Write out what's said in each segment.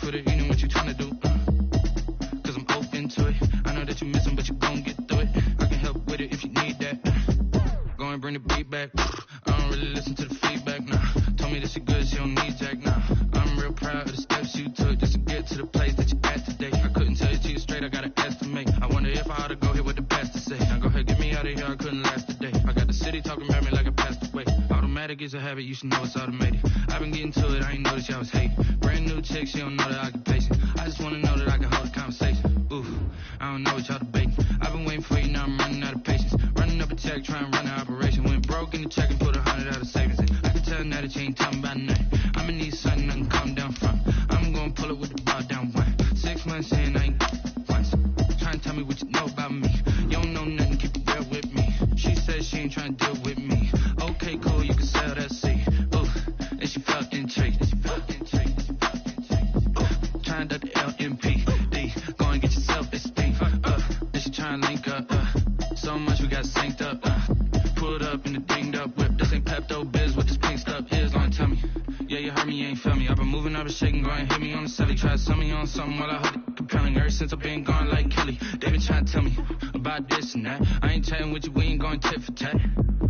with it, you know what you tryna do. Cause I'm open to it. I know that you miss him, but you gon' get through it. I can help with it if you need that. Go and bring the beat back. I don't really listen to the feedback, nah. Told me that she good, she don't need Jack, nah. I'm real proud of the steps you took just to get to the place that you at today. I couldn't tell you to you straight, I gotta estimate. I wonder if I ought to go here with the best to say. Now go ahead, get me out of here, I couldn't last today. I got the city talking about me like I passed away. Automatic is a habit, you should know it's automated. I've been getting to it, I ain't noticed y'all was hating. Brand new chick, she don't know the occupation. I just wanna know that I can hold a conversation. Oof, I don't know what y'all debating. I've been waiting for you, now I'm running out of patience. Running up a check, trying to run an operation. Went broke in the check and put 100 out of savings in. I can tell now that you ain't talking about nothing. I'ma need something I can calm down from. I'm gonna pull it with the bar down one. 6 months in, I ain't once. Trying to tell me what you know about me. You don't know nothing, keep it real with me. She said she ain't trying to deal with me. Okay, cool, you can sell that seed. Ooh, and she felt intrigued. Trying to duck the LMPD. Go and get yourself esteem. And she trying to link up. So much we got synced up. Pulled up in the dinged up whip. This ain't Pepto Biz, what this pink stuff is. Long tell me. Yeah, you heard me, you ain't feel me. I've been moving, I've been shaking, go and hit me on the celly. Try to sell me on something while I hold it compelling. Ever since I've been gone like Kelly, they been trying to tell me about this and that. I ain't chatting with you, we ain't going tit for tat.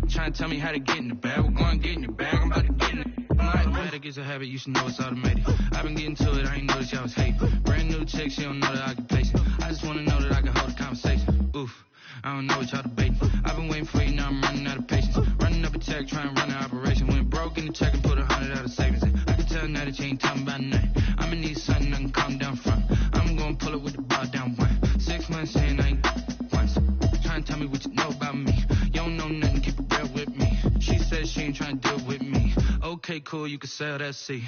Trying to tell me how to get in the bag. We're going to get in the bag, I'm about to get in it. Automatic is a habit, you should know it's automated. I've been getting to it, I ain't noticed y'all was hating. Brand new chick, she don't know the occupation. I just wanna know that I can hold a conversation. Oof, I don't know what y'all debating. I've been waiting for you, now I'm running out of patience. Running up a check, trying to run an operation. Went broke in the check and put 100 out of savings in. I can tell now that you ain't talking about nothing. I'ma need something I can calm down from. I'm gonna pull it with the bar down one. 6 months in, I ain't once. Trying to tell me what you know about me. You don't know nothing, keep it real with me. She said she ain't trying to deal with me. Okay, cool, you can sell that seed.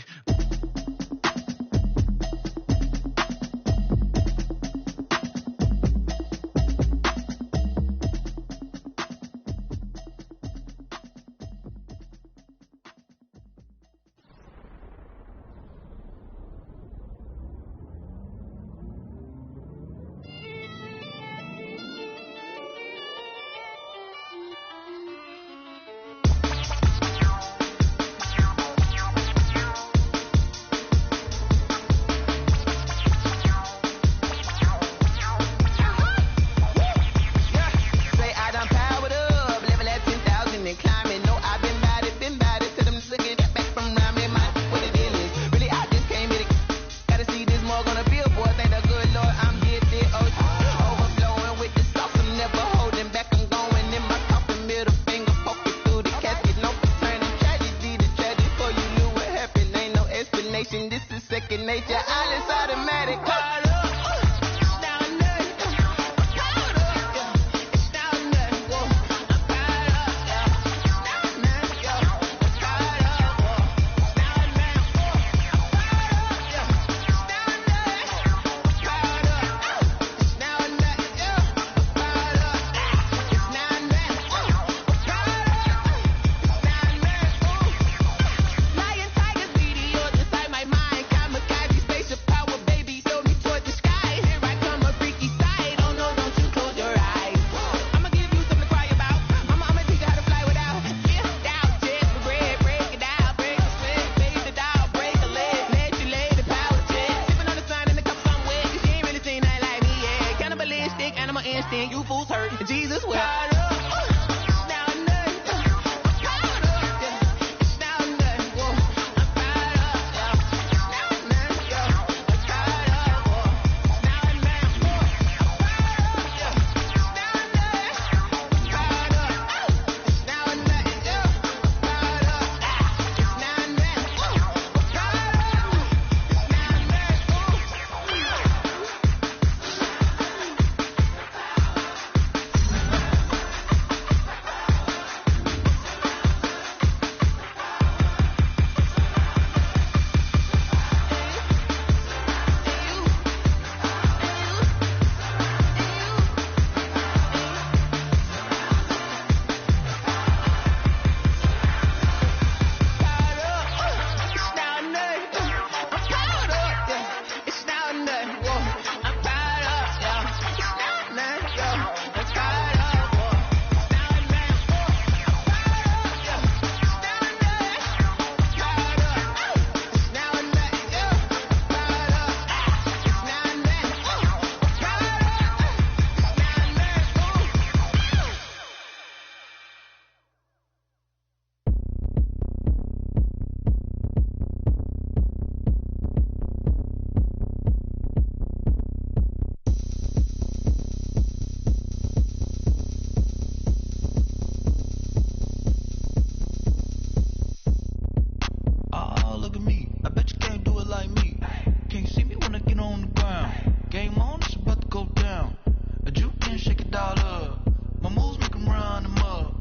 on the ground. Game on, it's about to go down. A juke can shake it all up. My moves make 'em run them up.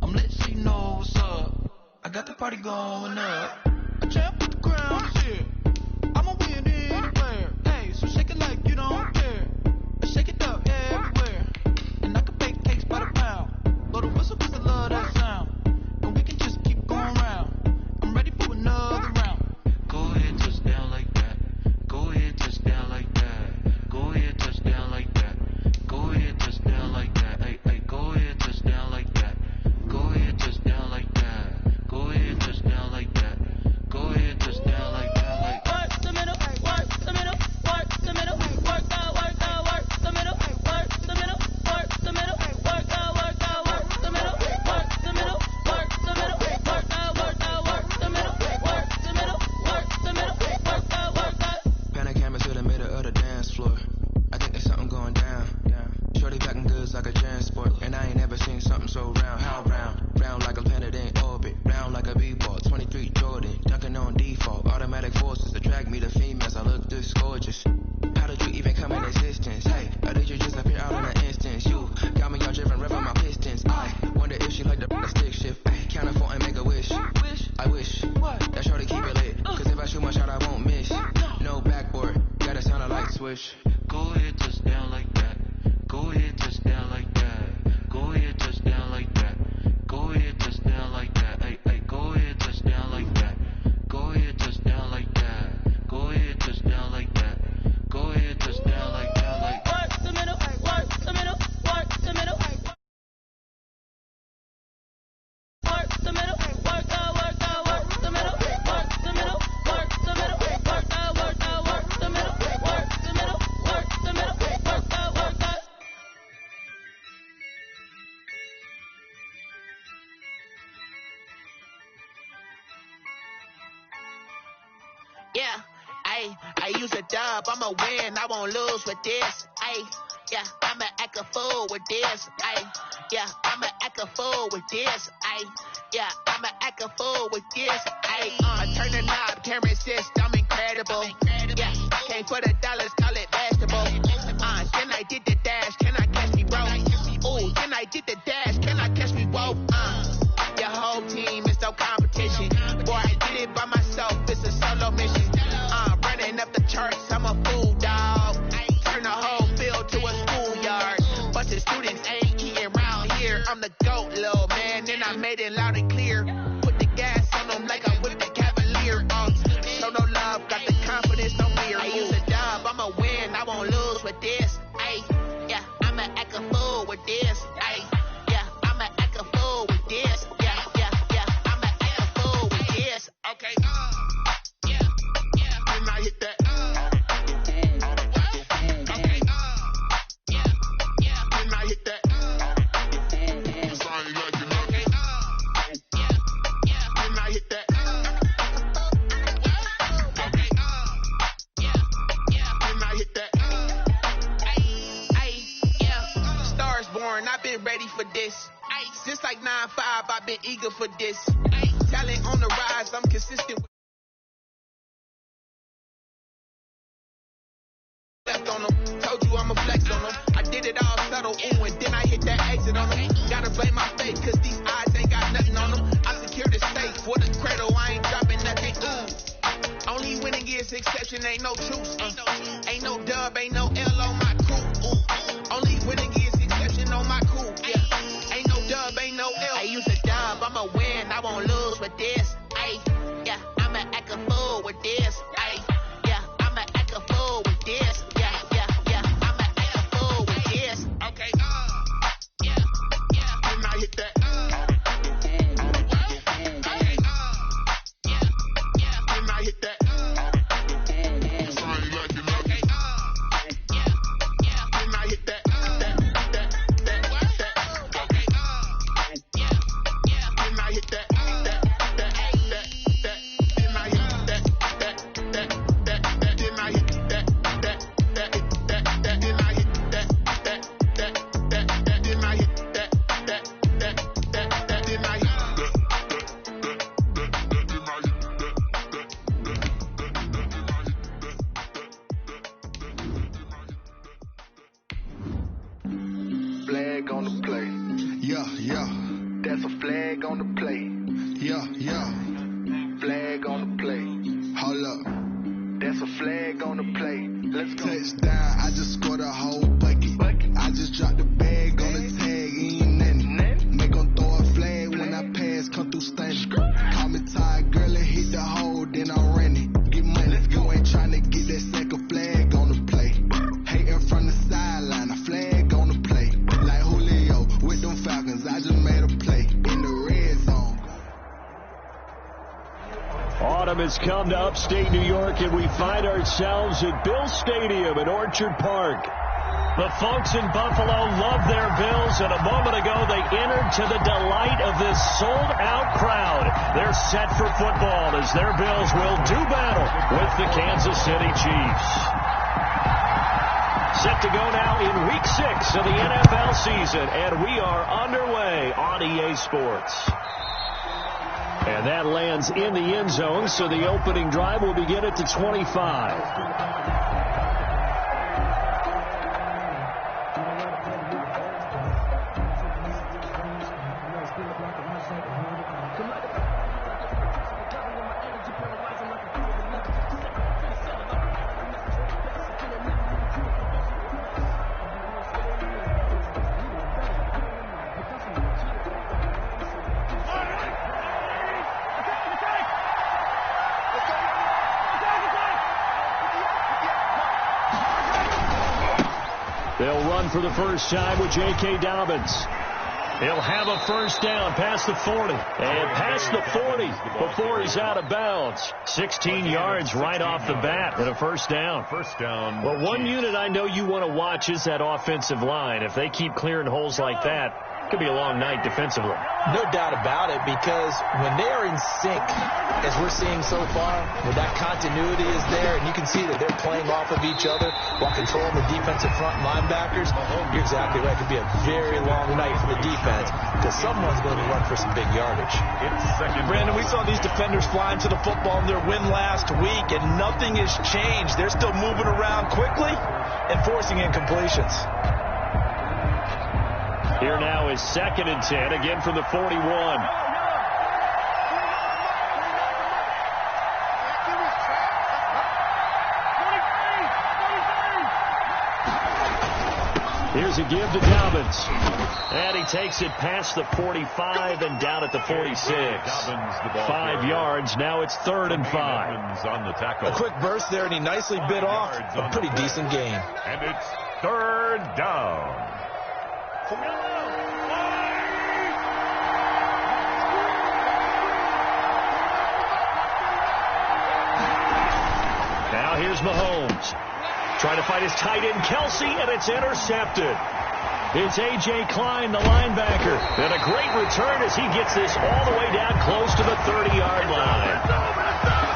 I'm lit so you know what's up. I got the party going up. A champ with the crown is here. I'm a winning player. Hey, so shake it like you don't care. Shake it up everywhere. And I can bake cakes by the pound. Blow the whistle 'cause I love that sound. And we can just keep going round. I'm ready for another round. Go ahead, touch down like that. Go ahead, touch down like that. Go ahead, touch down like that. Go ahead, touch down like that. Hey, hey, go ahead, touch down like that. Go ahead, touch down like that. Go ahead, touch down like that. Go ahead, touch down like that. Like work the middle, work the middle, work the middle, work out, work out, work the middle, work the middle, work the middle, work out, work out, work the middle, work the middle, work the middle, work out, work out, work the middle, work the middle, work the middle, work out, work out. Pan a camera to the middle of the dance floor. I think there's something going down. Shorty packing goods like a transport, and I ain't never seen something so round. How round? Round like a planet in orbit, round like a b-ball. 23 Jordan, dunking on default. Automatic forces attract me to females. I look this gorgeous. How did you even come in existence? Hey, or did you just appear out in an instance? You got me all driven, revving my pistons. I wonder if she like the stick shift. Count it for and make a wish. I wish that shorty keep it lit, 'cause if I shoot my shot, I won't miss. No backboard, gotta sound a light switch. Go ahead, touch down like that. Go ahead, touch down like that. Go ahead, touch down like that. Go ahead, touch down like that. Hey, hey, go ahead, touch down like that. Go ahead, touch down like that. Go ahead, touch down like that. Go ahead, touch down like that. Like work the middle, work the middle, work the middle. Work the middle, work out, work out, work the middle, work the middle, work the middle, work out, work out, work the middle, work the middle, work the middle, work out, work out. Yeah, I use a dub, I'ma win, I won't lose with this. Yeah, I'ma act a fool with this. Yeah, I'ma act a fool with this. Yeah, I'ma act a fool with this. I turn the knob, can't resist, I'm incredible. Yeah, can't put $1, call it basketball. Then I did the dash, can I catch me, bro? Ooh, then I did the dash, can I catch me, whoa? Your whole team is no competition. Boy, I did it by myself, it's a solo mission. Running up the charts, I'm a fool, dog. Turn the whole field to a schoolyard. Bunch of students ain't eating round here. I'm the GOAT, little man, and I made it loud and clear. Put the gas on them like I'm with the Cavalier. Show no love, got the confidence on me. I use a dub, I'ma win, I won't lose with this. Yeah, I'ma act a fool with this. Yeah, I'ma act a fool with this. Yeah, I'ma act a fool with this. Okay, and I hit that. Okay, and I hit that. Sound like you know. Okay, and I hit that. Okay, and I hit that. Yeah. Stars born, I've been ready for this. Since like 9-5, I've been eager for this. Talent on the rise, I'm consistent with left on them. Told you I'ma flex on them. I did it all subtle, ooh, and then I hit that exit on them. Gotta blame my fate, 'cause these eyes ain't got nothing on them. I secure the safe for the cradle, I ain't dropping nothing, ooh. Only winning is exception, ain't no truce. Ain't no dub, ain't no L on my crew, ooh. Only winning is exception on my crew, yeah. Ain't no dub, ain't no L. I use a dub, I'ma win, I won't lose with this. Yeah, I'ma act a fool with this. Yeah, I'ma act a fool with this. Yeah, I'ma act a fool with this. Okay, and I hit that. Okay, and I hit that. Sound like you touchdown, I just scored a whole bucket. I just dropped the bag on the tag, ain't nothing. Make 'em throw a flag when I pass, come through stunning. Call me tired, girl, and hit the hole, then I'm running. Get money, you ain't trying to get that second flag on the play. Hating from the sideline, a flag on the play. Like Julio with them Falcons, I just made a play in the red zone. Autumn has come to upstate New York, and we find ourselves at Bill Stadium in Orchard Park. The folks in Buffalo love their Bills, and a moment ago they entered to the delight of this sold-out crowd. They're set for football as their Bills will do battle with the Kansas City Chiefs. Set to go now in Week 6 of the NFL season, and we are underway on EA Sports. And that lands in the end zone, so the opening drive will begin at the 25. They'll run for the first time with J.K. Dobbins. He'll have a first down past the 40. And past the 40 before he's out of bounds. 16 yards right off the bat and a first down. Well, one unit I know you want to watch is that offensive line. If they keep clearing holes like that, it could be a long night defensively. No doubt about it, because when they are in sync, as we're seeing so far, when that continuity is there, and you can see that they're playing off of each other while controlling the defensive front linebackers, you're exactly right. It could be a very long night for the defense, because someone's going to run for some big yardage. Brandon, we saw these defenders flying to the football in their win last week, and nothing has changed. They're still moving around quickly and forcing incompletions. Here now is 2nd and 10, again from the 41. Here's a give to Dobbins. And he takes it past the 45 and down at the 46. 5 yards. Now it's 3rd and 5. On the tackle. A quick burst there, and he nicely bit off a pretty decent gain. And it's 3rd down. Now here's Mahomes. Trying to find his tight end, Kelsey, and it's intercepted. It's A.J. Klein, the linebacker. And a great return as he gets this all the way down close to the 30-yard line.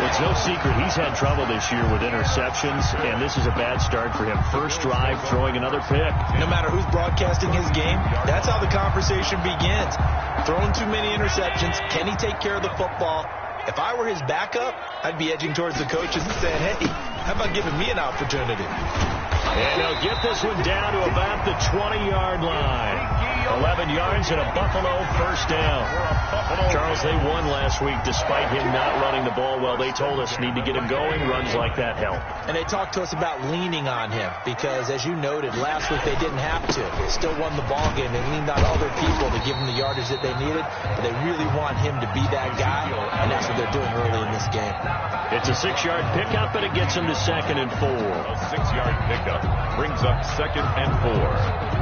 It's no secret he's had trouble this year with interceptions, and this is a bad start for him. First drive, throwing another pick. No matter who's broadcasting his game, that's how the conversation begins. Throwing too many interceptions. Can he take care of the football? If I were his backup, I'd be edging towards the coaches and saying, hey, how about giving me an opportunity? And he'll get this one down to about the 20-yard line. 11 yards and a Buffalo first down. Charles, they won last week despite him not running the ball well. They told us need to get him going. Runs like that help. And they talked to us about leaning on him because, as you noted, last week they didn't have to. They still won the ball game. They leaned on other people to give them the yardage that they needed, but they really want him to be that guy, and that's what they're doing early in this game. It's a 6-yard pickup, and it gets him to 2nd and 4. A 6-yard pickup brings up 2nd and 4.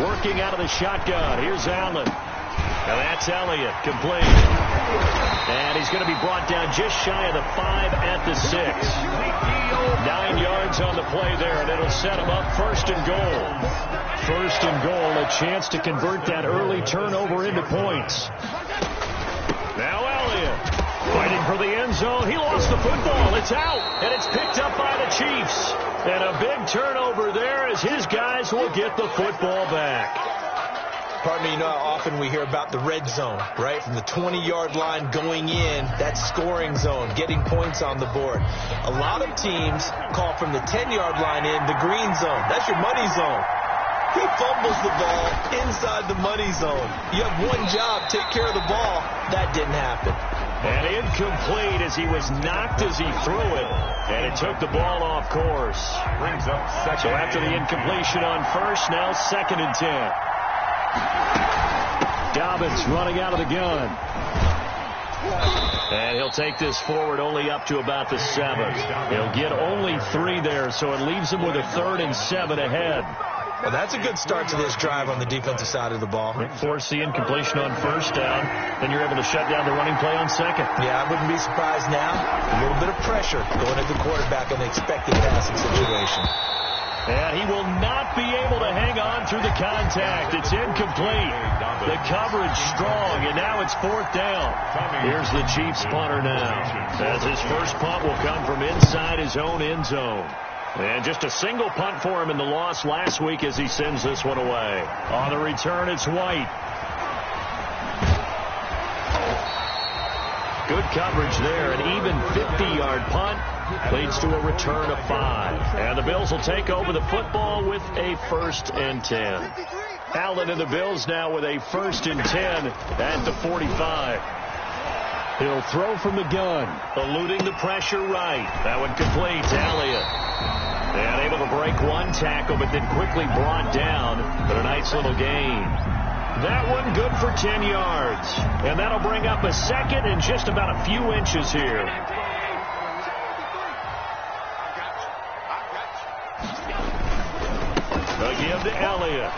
Working out of the shotgun. Here's Allen. Now that's Elliott. Complete. And he's going to be brought down just shy of the 5 at the 6. 9 yards on the play there, and it'll set him up 1st and goal. 1st and goal, a chance to convert that early turnover into points. Now Elliott fighting for the end zone. He lost the football. It's out, and it's picked up by the Chiefs. And a big turnover there as his guys will get the football back. Pardon me, you know how often we hear about the red zone, right? From the 20-yard line going in, that scoring zone, getting points on the board. A lot of teams call from the 10-yard line in the green zone. That's your money zone. He fumbles the ball inside the money zone. You have one job, take care of the ball. That didn't happen. And incomplete as he was knocked as he threw it. And it took the ball off course. Brings up second. So after the incompletion on first, now 2nd and 10. Dobbins running out of the gun. And he'll take this forward only up to about the 7. He'll get only 3 there, so it leaves him with a 3rd and 7 ahead. Well, that's a good start to this drive on the defensive side of the ball. Force the incompletion on first down, then you're able to shut down the running play on second. Yeah, I wouldn't be surprised now. A little bit of pressure going at the quarterback in the expected passing situation. And he will not be able to hang on through the contact. It's incomplete. The coverage strong, and now it's 4th down. Here's the Chiefs punter now, as his first punt will come from inside his own end zone. And just a single punt for him in the loss last week as he sends this one away. On the return, it's White. Good coverage there. An even 50-yard punt leads to a return of 5. And the Bills will take over the football with a 1st and 10. Allen and the Bills now with a 1st and 10 at the 45. He'll throw from the gun, eluding the pressure right. That one complete to Elliott. And able to break one tackle, but then quickly brought down. But a nice little gain. That one good for 10 yards. And that'll bring up a 2nd and just about a few inches here. Again to Elliott.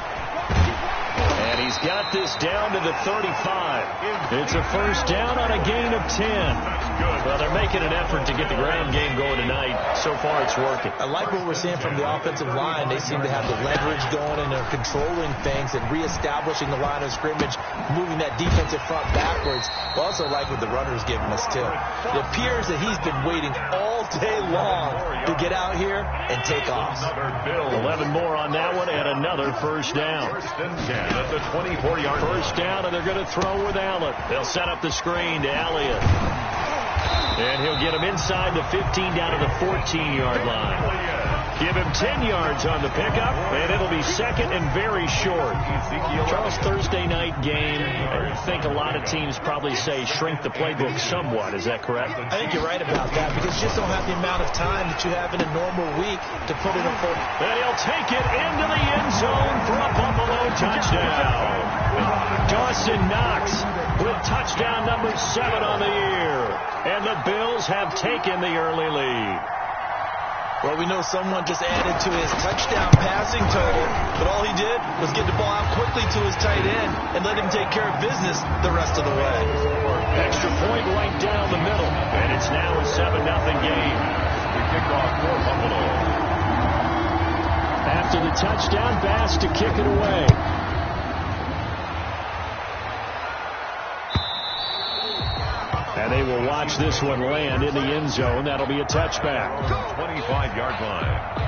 And he's got this down to the 35. It's a 1st down on a gain of 10. Well, they're making an effort to get the ground game going tonight. So far, it's working. I like what we're seeing from the offensive line. They seem to have the leverage going, and they're controlling things and reestablishing the line of scrimmage, moving that defensive front backwards. I also like what the runner's giving us, too. It appears that he's been waiting all day long to get out here and take off. 11 more on that one, and another 1st down. 1st and 10 at the 24-yard line. 1st down, and they're going to throw with Allen. They'll set up the screen to Elliott. And he'll get him inside the 15 down to the 14-yard line. Give him 10 yards on the pickup, and it'll be 2nd and very short. Charles, Thursday night game, I think a lot of teams probably say shrink the playbook somewhat. Is that correct? I think you're right about that, because you just don't have the amount of time that you have in a normal week to put in a full. And he'll take it into the end zone for a Buffalo touchdown. Dawson Knox with touchdown number 7 on the year. And the Bills have taken the early lead. Well, we know someone just added to his touchdown passing total, but all he did was get the ball out quickly to his tight end and let him take care of business the rest of the way. Extra point right down the middle, and it's now a 7-0 game. We kick off for Buffalo. After the touchdown, Bass to kick it away. And they will watch this one land in the end zone. That'll be a touchback. 25-yard line.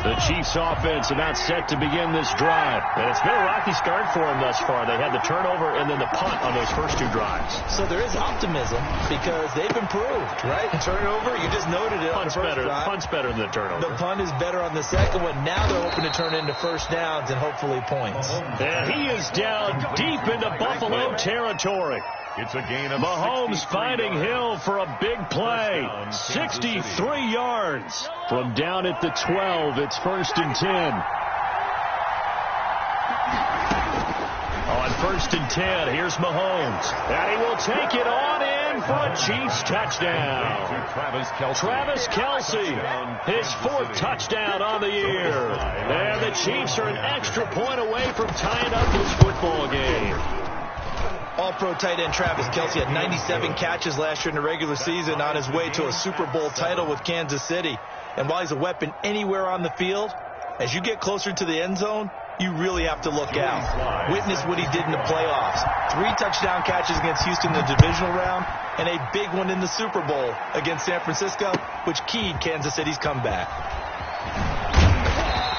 The Chiefs offense about set to begin this drive. And it's been a rocky start for them thus far. They had the turnover and then the punt on those first 2 drives. So there is optimism because they've improved, right? Turnover, you just noted it. Punt's better than the turnover. The punt is better on the second one. Now they're hoping to turn into 1st downs and hopefully points. And he is down deep into Buffalo territory. It's a gain of Mahomes finding Hill for a big play. 63 yards from down at the 12. It's 1st and 10. On 1st and 10, here's Mahomes. And he will take it on in for a Chiefs touchdown. Travis Kelce, his 4th touchdown on the year. And the Chiefs are an extra point away from tying up this football game. All-pro tight end Travis Kelce had 97 catches last year in the regular season on his way to a Super Bowl title with Kansas City. And while he's a weapon anywhere on the field, as you get closer to the end zone, you really have to look out. Witness what he did in the playoffs. 3 touchdown catches against Houston in the divisional round, and a big one in the Super Bowl against San Francisco, which keyed Kansas City's comeback.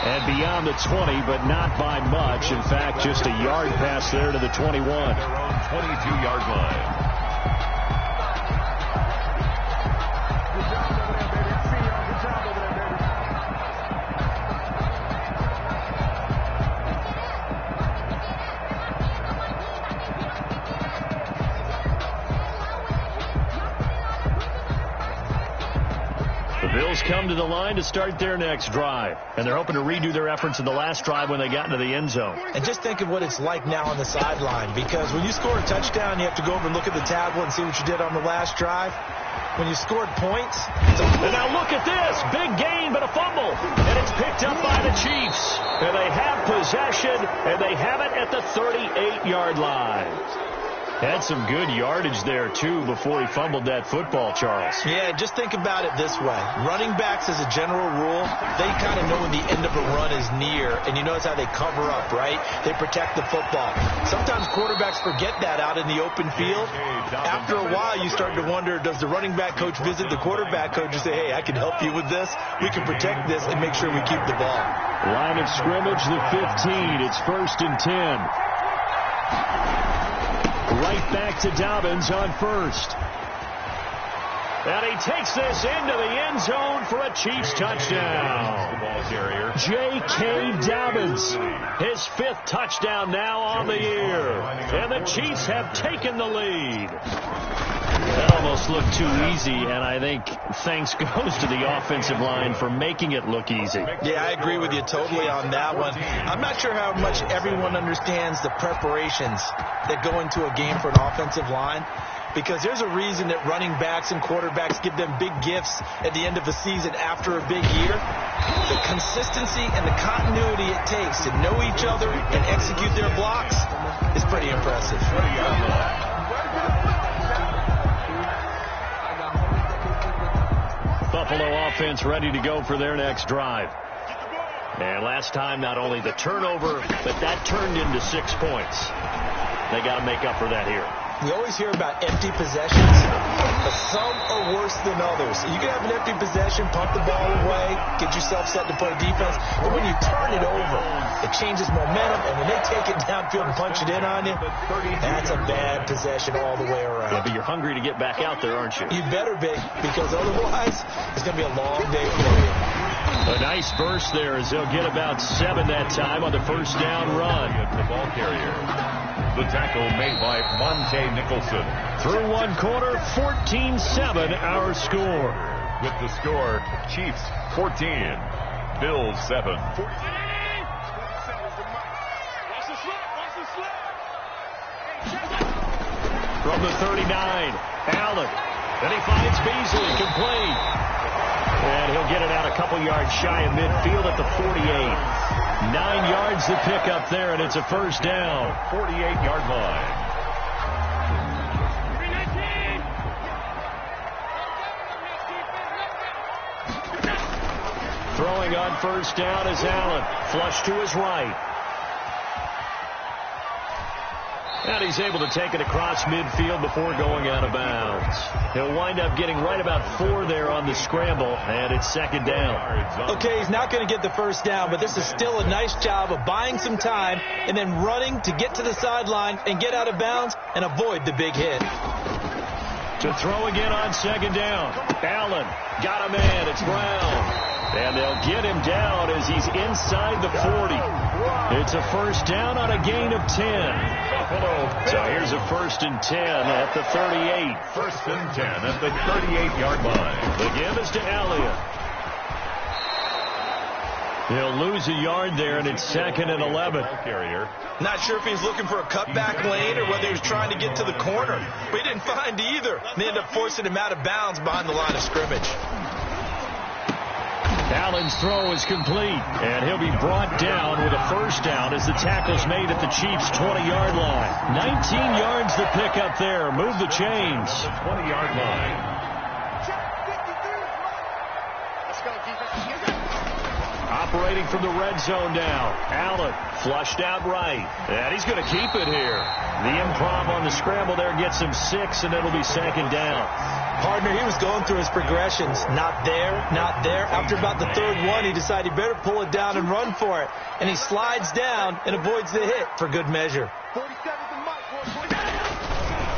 And beyond the 20, but not by much. In fact, just a yard pass there to the 21. 22-yard line. Bills come to the line to start their next drive. And they're hoping to redo their efforts in the last drive when they got into the end zone. And just think of what it's like now on the sideline, because when you score a touchdown, you have to go over and look at the tablet and see what you did on the last drive. When you scored points. And now look at this. Big gain, but a fumble. And it's picked up by the Chiefs. And they have possession, and they have it at the 38-yard line. Had some good yardage there, too, before he fumbled that football, Charles. Yeah, just think about it this way. Running backs, as a general rule, they kind of know when the end of a run is near, and you notice how they cover up, right? They protect the football. Sometimes quarterbacks forget that out in the open field. After a while, you start to wonder, does the running back coach visit the quarterback coach and say, hey, I can help you with this. We can protect this and make sure we keep the ball. Line of scrimmage, the 15. It's 1st and 10. Right back to Dobbins on first. And he takes this into the end zone for a Chiefs touchdown. J.K. Dobbins, his 5th touchdown now on the year. And the Chiefs have taken the lead. That almost looked too easy, and I think thanks goes to the offensive line for making it look easy. Yeah, I agree with you totally on that one. I'm not sure how much everyone understands the preparations that go into a game for an offensive line, because there's a reason that running backs and quarterbacks give them big gifts at the end of a season after a big year. The consistency and the continuity it takes to know each other and execute their blocks is pretty impressive. Buffalo offense ready to go for their next drive. And last time, not only the turnover, but that turned into 6 points. They got to make up for that here. We always hear about empty possessions, but some are worse than others. You can have an empty possession, punt the ball away, get yourself set to play defense, but when you turn it over, it changes momentum, and when they take it downfield and punch it in on you, that's a bad possession all the way around. Yeah, but you're hungry to get back out there, aren't you? You better be, because otherwise, it's going to be a long day for you. A nice burst there as they'll get about 7 that time on the first down run. The ball carrier. The tackle made by Monte Nicholson. Through one quarter, 14-7 our score. With the score, Chiefs 14, Bills 7. From the 39, Allen. Then he finds Beasley, complete. And he'll get it out a couple yards shy of midfield at the 48. 9 yards to pick up there, and it's a first down. 48-yard line. Throwing on first down is Allen. Flush to his right. And he's able to take it across midfield before going out of bounds. He'll wind up getting right about 4 there on the scramble, and it's second down. Okay, he's not going to get the first down, but this is still a nice job of buying some time and then running to get to the sideline and get out of bounds and avoid the big hit. To throw again on second down. Allen got a man. It's Brown. And they'll get him down as he's inside the 40. It's a first down on a gain of 10. So here's a 1st and 10 at the 38. 1st and 10 at the 38-yard line. The give is to Elliott. He'll lose a yard there, and it's 2nd and 11. Not sure if he's looking for a cutback lane or whether he was trying to get to the corner. But he didn't find either. They ended up forcing him out of bounds behind the line of scrimmage. Allen's throw is complete, and he'll be brought down with a first down as the tackle's made at the Chiefs' 20-yard line. 19 yards to pick up there. Move the chains. 20-yard line. Operating from the red zone now. Allen flushed out right, and he's going to keep it here. The improv on the scramble there gets him 6, and it'll be second down. Partner, he was going through his progressions. Not there, not there. After about the 3rd one, he decided he better pull it down and run for it. And he slides down and avoids the hit for good measure.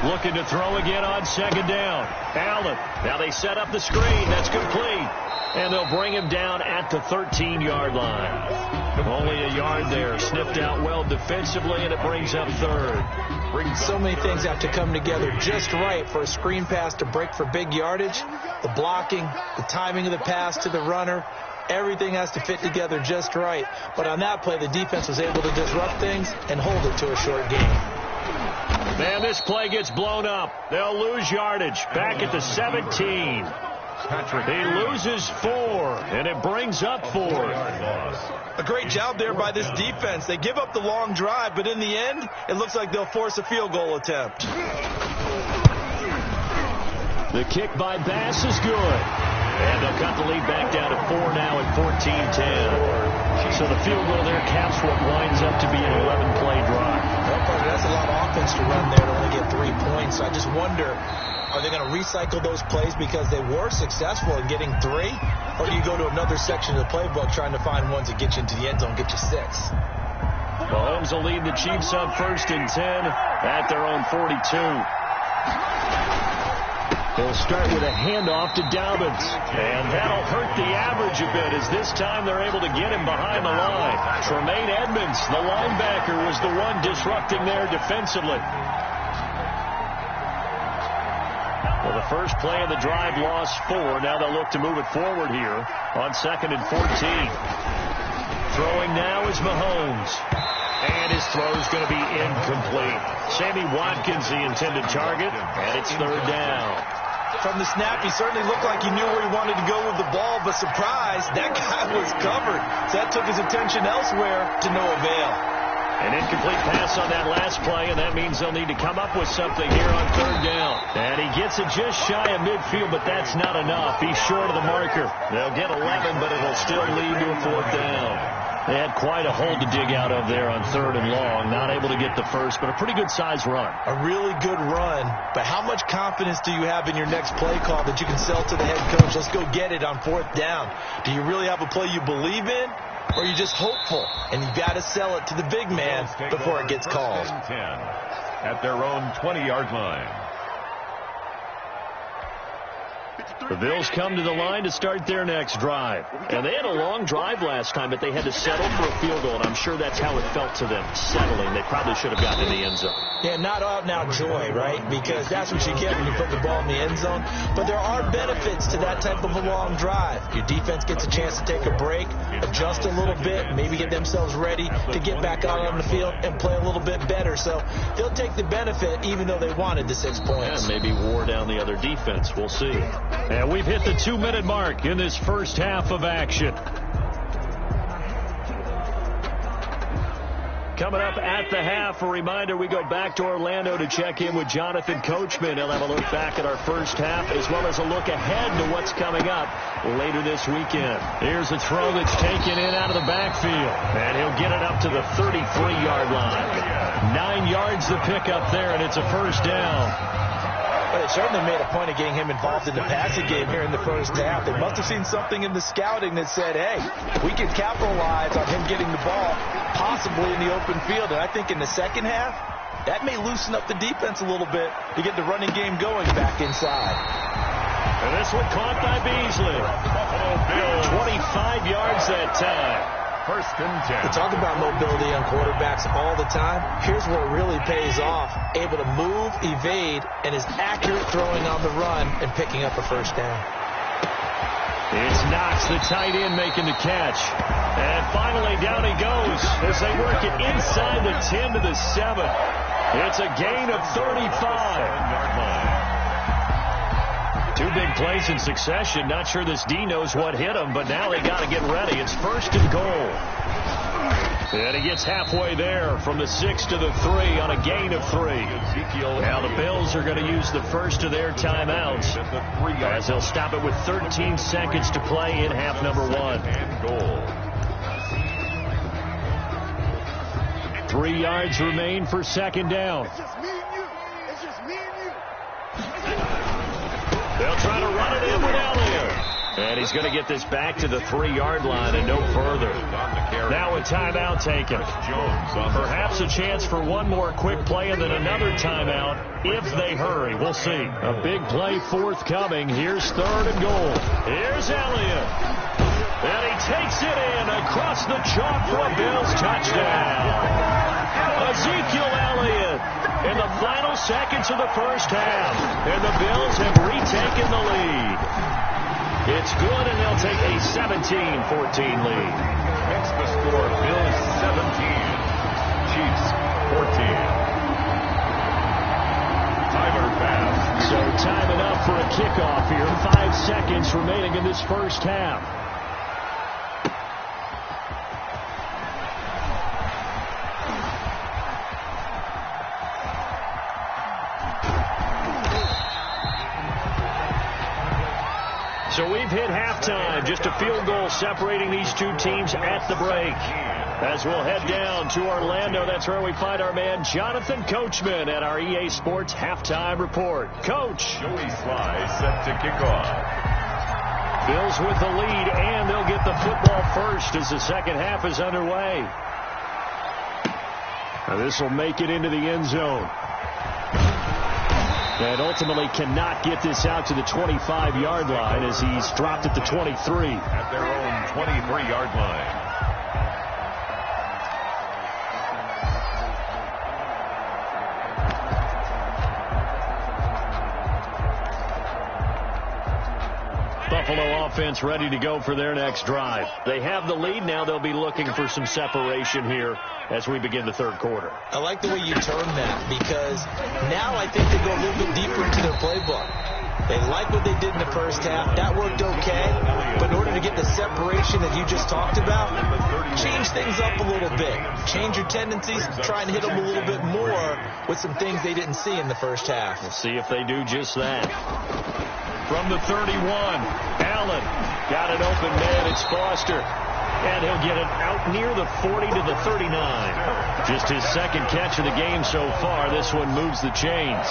Looking to throw again on second down. Allen. Now they set up the screen. That's complete. And they'll bring him down at the 13-yard line. Only a yard there. Sniffed out well defensively, and it brings up third. So many things have to come together just right for a screen pass to break for big yardage. The blocking, the timing of the pass to the runner, everything has to fit together just right. But on that play, the defense was able to disrupt things and hold it to a short game. Man, this play gets blown up. They'll lose yardage. Back at the 17. He loses 4, and it brings up 4. A great job there by this defense. They give up the long drive, but in the end, it looks like they'll force a field goal attempt. The kick by Bass is good. And they'll cut the lead back down to 4 now at 14-10. So the field goal there caps what winds up to be an 11-play drive. That's a lot of offense to run there to only get 3 points. So I just wonder, are they going to recycle those plays because they were successful in getting 3? Or do you go to another section of the playbook trying to find ones that get you into the end zone, get you 6? Mahomes will lead the Chiefs up 1st and 10 at their own 42. They'll start with a handoff to Dobbins. And that'll hurt the average a bit as this time they're able to get him behind the line. Tremaine Edmonds, the linebacker, was the one disrupting there defensively. Well, the first play of the drive lost 4. Now they'll look to move it forward here on 2nd and 14. Throwing now is Mahomes. And his throw is going to be incomplete. Sammy Watkins, the intended target, and it's 3rd down. From the snap, he certainly looked like he knew where he wanted to go with the ball, but surprise, that guy was covered. So that took his attention elsewhere to no avail. An incomplete pass on that last play, and that means they'll need to come up with something here on 3rd down. And he gets it just shy of midfield, but that's not enough. He's short of the marker. They'll get 11, but it'll still lead to a 4th down. They had quite a hole to dig out of there on 3rd and long. Not able to get the first, but a pretty good-sized run. A really good run, but how much confidence do you have in your next play call that you can sell to the head coach? Let's go get it on 4th down. Do you really have a play you believe in, or are you just hopeful? And you got to sell it to the big man before it gets called. 10 at their own 20-yard line. The Bills come to the line to start their next drive. And they had a long drive last time, but they had to settle for a field goal, and I'm sure that's how it felt to them, settling. They probably should have gotten in the end zone. Yeah, not out-and-out joy, right? Because that's what you get when you put the ball in the end zone. But there are benefits to that type of a long drive. Your defense gets a chance to take a break, adjust a little bit, maybe get themselves ready to get back out on the field and play a little bit better. So they'll take the benefit even though they wanted the 6 points. Yeah, maybe wore down the other defense. We'll see. And we've hit the 2-minute mark in this first half of action. Coming up at the half, a reminder, we go back to Orlando to check in with Jonathan Coachman. He'll have a look back at our first half as well as a look ahead to what's coming up later this weekend. Here's a throw that's taken in out of the backfield, and he'll get it up to the 33-yard line. 9 yards to pick up there, and it's a 1st down. But they certainly made a point of getting him involved in the passing game here in the first half. They must have seen something in the scouting that said, hey, we can capitalize on him getting the ball, possibly in the open field. And I think in the second half, that may loosen up the defense a little bit to get the running game going back inside. And this one caught by Beasley. 25 yards that time. 1st and 10. We talk about mobility on quarterbacks all the time. Here's where it really pays off. Able to move, evade, and is accurate throwing on the run and picking up a 1st down. It's Knox, the tight end, making the catch. And finally, down he goes as they work it inside the 10 to the 7. It's a gain of 35. 2 big plays in succession. Not sure this D knows what hit him, but now they got to get ready. It's 1st and goal. And he gets halfway there from the 6 to the 3 on a gain of 3. Now the Bills are going to use the first of their timeouts as they'll stop it with 13 seconds to play in half number 1. 3 yards remain for 2nd down. They'll try to run it in with Elliott. And he's going to get this back to the 3-yard line and no further. Now a timeout taken. Perhaps a chance for one more quick play and then another timeout if they hurry. We'll see. A big play forthcoming. Here's 3rd and goal. Here's Elliott. And he takes it in across the chalk for a Bills touchdown. Ezekiel Elliott in the final seconds of the first half. And the Bills have retaken the lead. It's good, and they'll take a 17-14 lead. Makes the score Bills 17, Chiefs 14. Tyler pass. So time enough for a kickoff here. 5 seconds remaining in this first half. So we've hit halftime. Just a field goal separating these two teams at the break. As we'll head down to Orlando, that's where we find our man Jonathan Coachman at our EA Sports Halftime Report. Coach. Joey Sly set to kick off. Bills with the lead, and they'll get the football first as the second half is underway. Now this will make it into the end zone. And ultimately cannot get this out to the 25-yard line as he's dropped at the 23. At their own 23-yard line. Buffalo offense ready to go for their next drive. They have the lead. Now they'll be looking for some separation here as we begin the third quarter. I like the way you term that, because now I think they go a little bit deeper into their playbook. They like what they did in the first half. That worked okay. But in order to get the separation that you just talked about, change things up a little bit. Change your tendencies. Try and hit them a little bit more with some things they didn't see in the first half. We'll see if they do just that. From the 31, Allen got an open man. It's Foster. And he'll get it out near the 40 to the 39. Just his second catch of the game so far. This one moves the chains.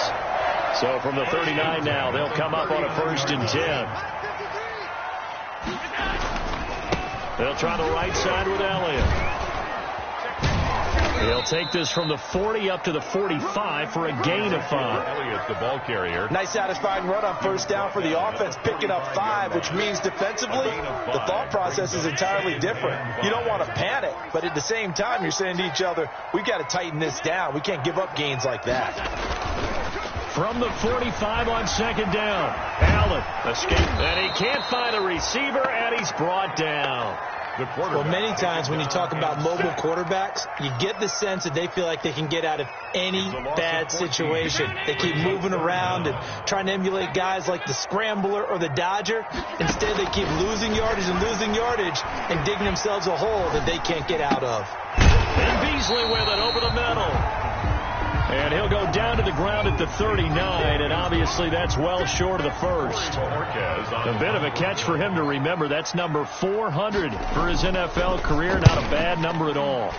So from the 39 now, they'll come up on a 1st and 10. They'll try the right side with Elliott. He'll take this from the 40 up to the 45 for a gain of 5. Elliott, the ball carrier. Nice satisfying run on first down for the offense, picking up 5, which means defensively, the thought process is entirely different. You don't want to panic, but at the same time, you're saying to each other, we've got to tighten this down. We can't give up gains like that. From the 45 on second down, Allen escaped, and he can't find a receiver, and he's brought down. Well, many times when you talk about mobile quarterbacks, you get the sense that they feel like they can get out of any bad situation. They keep moving around and trying to emulate guys like the Scrambler or the Dodger. Instead, they keep losing yardage and digging themselves a hole that they can't get out of. And Beasley with it over the middle. And he'll go down to the ground at the 39, and obviously that's well short of the first. A bit of a catch for him to remember. That's number 400 for his NFL career. Not a bad number at all.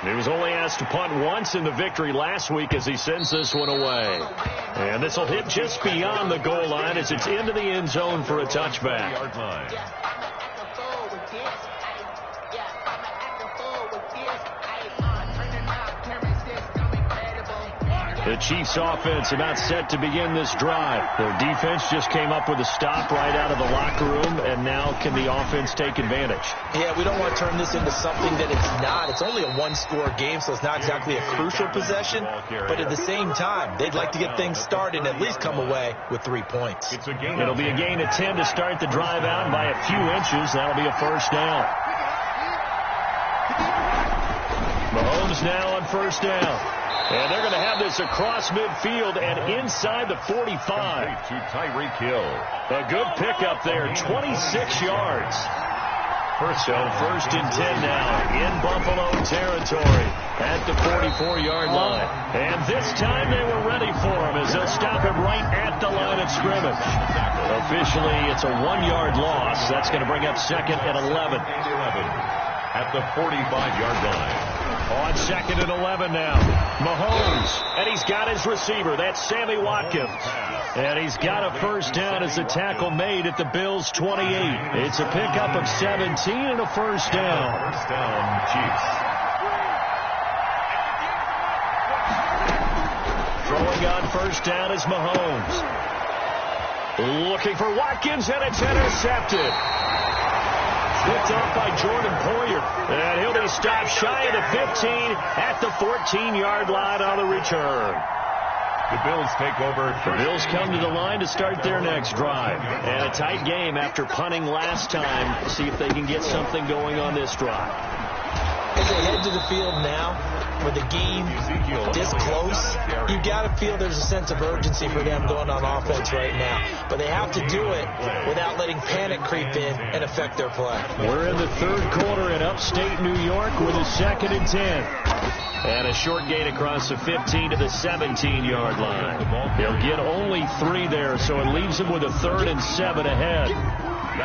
He was only asked to punt once in the victory last week as he sends this one away. And this will hit just beyond the goal line as it's into the end zone for a touchback. The Chiefs offense about set to begin this drive. Their defense just came up with a stop right out of the locker room, and now can the offense take advantage? Yeah, we don't want to turn this into something that it's not. It's only a one-score game, so it's not exactly a crucial possession. But at the same time, they'd like to get things started and at least come away with 3 points. It'll be a gain of 10 to start the drive out, and by a few inches, that'll be a first down. Mahomes now on first down. And they're going to have this across midfield and inside the 45. To Tyreek Hill. A good pickup there, 26 yards. So 1st and 10 now in Buffalo territory at the 44-yard line. And this time they were ready for him as they'll stop him right at the line of scrimmage. Officially, it's a 1-yard loss. That's going to bring up 2nd and 11. At the 45-yard line. On 2nd and 11 now. Mahomes, and he's got his receiver. That's Sammy Watkins. And he's got a first down as the tackle made at the Bills' 28. It's a pickup of 17 and a first down. First down, Chiefs. Throwing on first down is Mahomes. Looking for Watkins, and it's intercepted. Picked off by Jordan Poyer. And he'll be stopped shy of the 15 at the 14-yard line on the return. The Bills take over. The Bills come to the line to start their next drive. And a tight game after punting last time. See if they can get something going on this drive. As they head to the field now, with the game this close, you got to feel there's a sense of urgency for them going on offense right now. But they have to do it without letting panic creep in and affect their play. We're in the third quarter in upstate New York with a 2nd and 10. And a short gain across the 15 to the 17-yard line. They'll get only 3 there, so it leaves them with a 3rd and 7 ahead.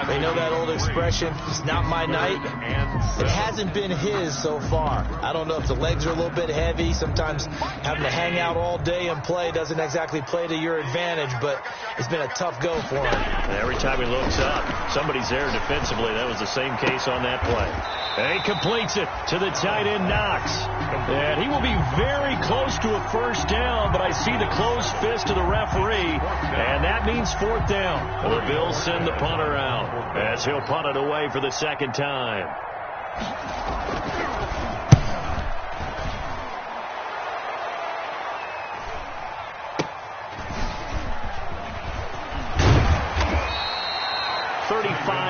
They know that old expression, it's not my night. It hasn't been his so far. I don't know if the legs are a little bit heavy. Sometimes having to hang out all day and play doesn't exactly play to your advantage, but it's been a tough go for him. And every time he looks up, somebody's there defensively. That was the same case on that play. And he completes it to the tight end, Knox. And he will be very close to a first down, but I see the closed fist of the referee, and that means 4th down. The Bills send the punter out as he'll punt it away for the 2nd time.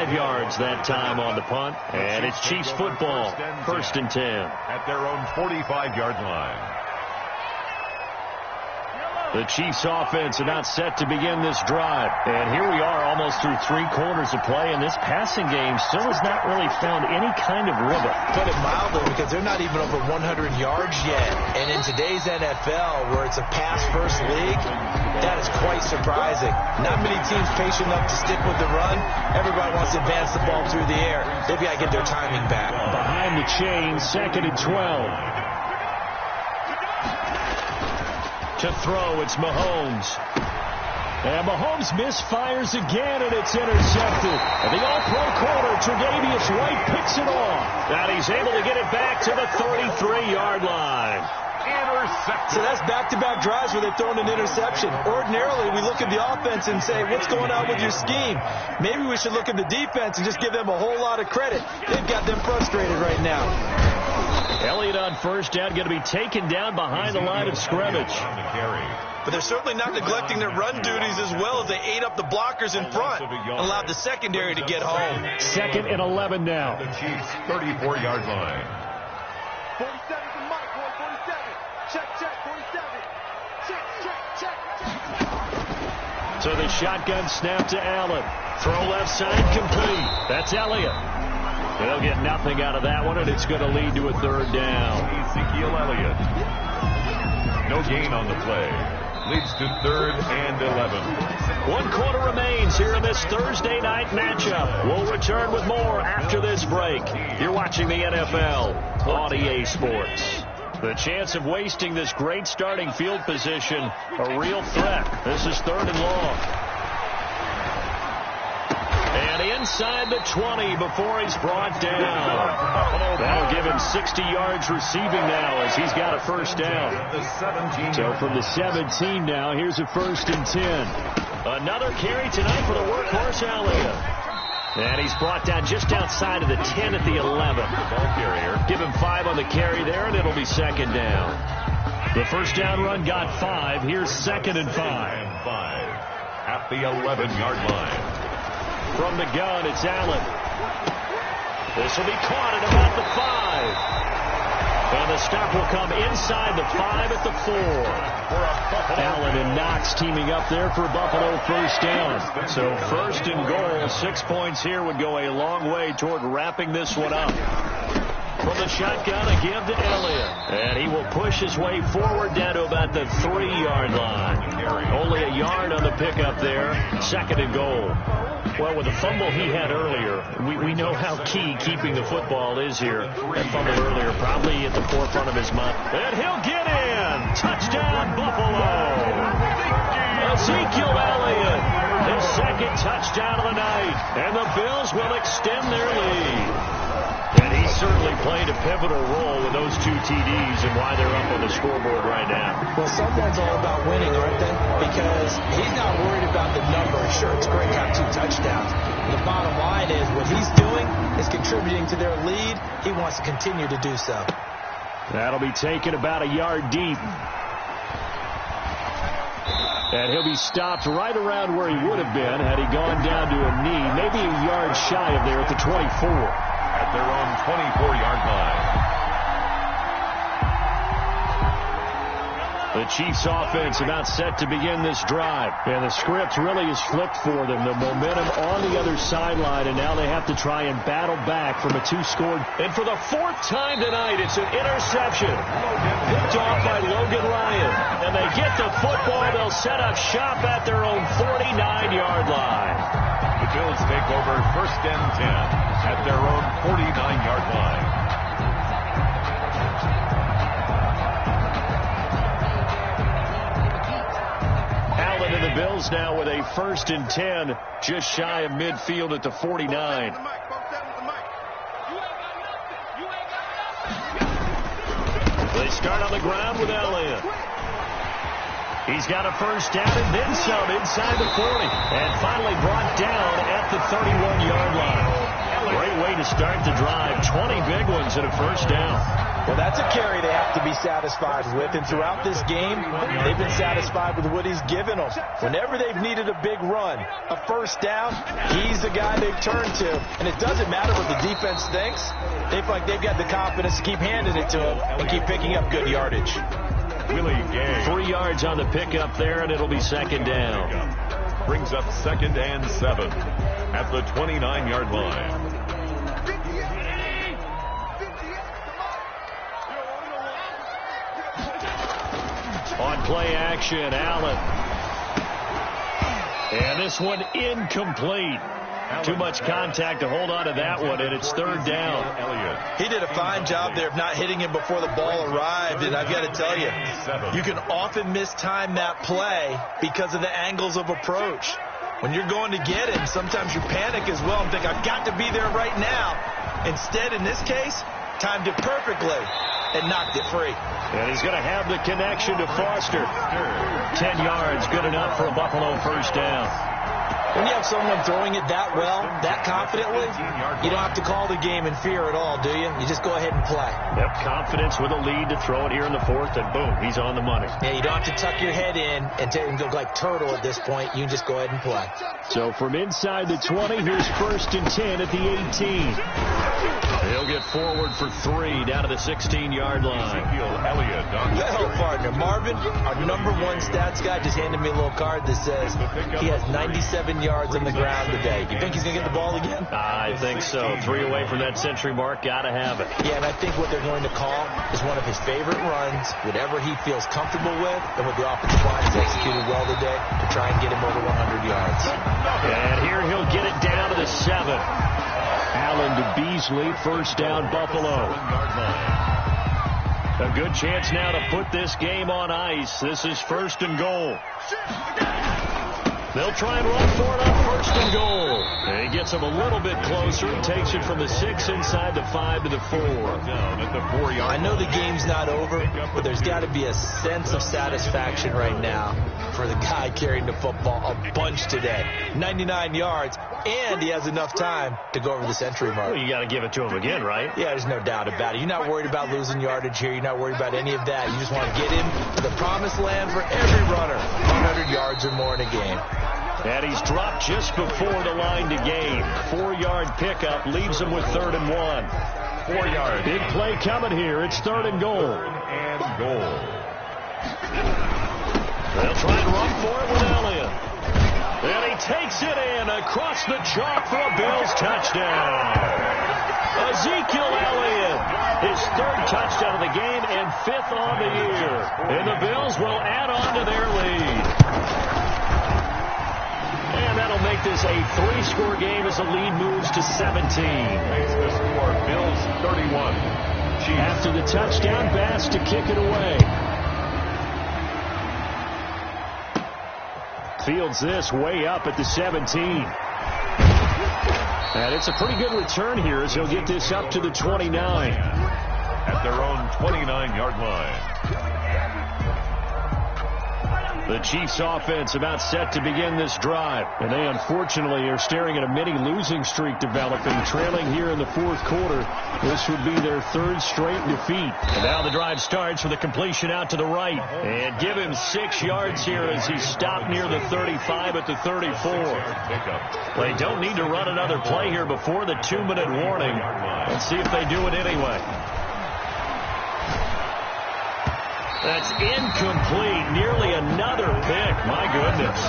Yards that time on the punt, and it's Chiefs football, 1st and 10 at their own 45-yard line. The Chiefs offense are not set to begin this drive. And here we are almost through 3 quarters of play, and this passing game still has not really found any kind of rhythm. Put it mildly, because they're not even over 100 yards yet. And in today's NFL, where it's a pass-first league, that is quite surprising. Not many teams patient enough to stick with the run. Everybody wants to advance the ball through the air. They've got to get their timing back. Behind the chain, 2nd and 12. To throw, it's Mahomes. And Mahomes misfires again, and it's intercepted. And the all-pro corner, Tre'Davious White, picks it off. And he's able to get it back to the 33-yard line. So that's back-to-back drives where they've thrown an interception. Ordinarily, we look at the offense and say, what's going on with your scheme? Maybe we should look at the defense and just give them a whole lot of credit. They've got them frustrated right now. Elliott on first down, going to be taken down behind the line of scrimmage. But they're certainly not neglecting their run duties as well as they ate up the blockers in front and allowed the secondary to get home. 2nd and 11 now. The Chiefs' 34-yard line. 47 to Mike, 47. Check, 47. Check. So the shotgun snap to Allen. Throw left side, complete. That's Elliott. They'll get nothing out of that one, and it's going to lead to a 3rd down. Ezekiel Elliott. No gain on the play. Leads to 3rd and 11. 1 quarter remains here in this Thursday night matchup. We'll return with more after this break. You're watching the NFL on EA Sports. The chance of wasting this great starting field position, a real threat. This is 3rd and long. And inside the 20 before he's brought down. That'll give him 60 yards receiving now as he's got a first down. So from the 17 now, here's a 1st and 10. Another carry tonight for the workhorse Elliott. And he's brought down just outside of the 10 at the 11. Ball carrier. Give him 5 on the carry there, and it'll be 2nd down. The first down run got 5. Here's 2nd and 5. At the 11-yard line. From the gun, it's Allen. This will be caught at about the 5. And the stop will come inside the 5 at the 4. Allen and Knox teaming up there for Buffalo first down. So 1st and goal, 6 points here would go a long way toward wrapping this one up. From the shotgun, a give to Elliott. And he will push his way forward down to about the 3-yard line. Only a yard on the pickup there. 2nd and goal. Well, with the fumble he had earlier, we know how key keeping the football is here. That fumble earlier probably at the forefront of his mind. And he'll get in. Touchdown, Buffalo. A Ezekiel Elliott, his second touchdown of the night. And the Bills will extend their lead. And he certainly played a pivotal role with those 2 TDs and why they're up on the scoreboard right now. Well, someone's all about winning, aren't they? Because he's not worried about the number. Sure, it's great to have 2 touchdowns. The bottom line is what he's doing is contributing to their lead. He wants to continue to do so. That'll be taken about a yard deep. And he'll be stopped right around where he would have been had he gone down to a knee, maybe a yard shy of there at the 24. At their own 24-yard line. The Chiefs offense about set to begin this drive. And the script really is flipped for them. The momentum on the other sideline, and now they have to try and battle back from a 2-score. And for the 4th time tonight, it's an interception. Picked off by Logan Ryan. And they get the football. They'll set up shop at their own 49-yard line. The Bills take over 1st and 10 at their own 49-yard line. Allen and the Bills now with a 1st and 10, just shy of midfield at the 49. They start on the ground with Elliott. He's got a 1st down and then some inside the 40. And finally brought down at the 31-yard line. Great way to start the drive. 20 big ones and a 1st down. Well, that's a carry they have to be satisfied with. And throughout this game, they've been satisfied with what he's given them. Whenever they've needed a big run, a 1st down, he's the guy they've turned to. And it doesn't matter what the defense thinks. They feel like they've got the confidence to keep handing it to him and keep picking up good yardage. Willie Gay. 3 yards on the pickup there, and it'll be 2nd down. Brings up 2nd and 7 at the 29-yard line. On play action, Allen. And this one incomplete. Too much contact to hold on to that one, and it's 3rd down. He did a fine job there of not hitting him before the ball arrived, and I've got to tell you, you can often mistime that play because of the angles of approach. When you're going to get him, sometimes you panic as well and think, I've got to be there right now. Instead, in this case, timed it perfectly and knocked it free. And he's going to have the connection to Foster. 10 yards, good enough for a Buffalo 1st down. When you have someone throwing it that well, that confidently, you don't have to call the game in fear at all, do you? You just go ahead and play. Yep, confidence with a lead to throw it here in the 4th, and boom, he's on the money. Yeah, you don't have to tuck your head in and look like turtle at this point. You can just go ahead and play. So from inside the 20, here's 1st and 10 at the 18. He'll get forward for 3 down to the 16-yard line. Well, partner, Marvin, our #1 stats guy, just handed me a little card that says he has 97 yards on the ground today. You think he's going to get the ball again? I think so. 3 away from that century mark. Got to have it. Yeah, and I think what they're going to call is one of his favorite runs, whatever he feels comfortable with, and what the offensive line has executed well today to try and get him over 100 yards. And here he'll get it down to the 7. Allen to Beasley, 1st down Buffalo. A good chance now to put this game on ice. This is 1st and goal. They'll try and run for it on 1st and goal. And he gets him a little bit closer and takes it from the 6 inside the 5 to the 4. Down at the 4-yard. I know the game's not over, but there's got to be a sense of satisfaction right now for the guy carrying the football a bunch today. 99 yards, and he has enough time to go over the century mark. Well, you got to give it to him again, right? Yeah, there's no doubt about it. You're not worried about losing yardage here. You're not worried about any of that. You just want to get him to the promised land for every runner. 100 yards or more in a game. And he's dropped just before the line to gain. 4-yard pickup leaves him with 3rd and 1. 4 yards. Big play coming here. It's 3rd and goal. And goal. They'll try and run for it with Elliott. And he takes it in across the chalk for a Bills touchdown. Ezekiel Elliott, his 3rd touchdown of the game and 5th on the year. And the Bills will add on to their lead. And that'll make this a 3-score game as the lead moves to 17. Makes the score Bills 31. Chiefs. After the touchdown, Bass to kick it away. Fields this way up at the 17. And it's a pretty good return here as he'll get this up to the 29. At their own 29-yard line. The Chiefs offense about set to begin this drive. And they unfortunately are staring at a mini losing streak developing, trailing here in the fourth quarter. This would be their third straight defeat. And now the drive starts with a completion out to the right. And give him 6 yards here as he stopped near the 35 at the 34. They don't need to run another play here before the 2-minute warning. Let's see if they do it anyway. That's incomplete. Nearly another pick. My goodness.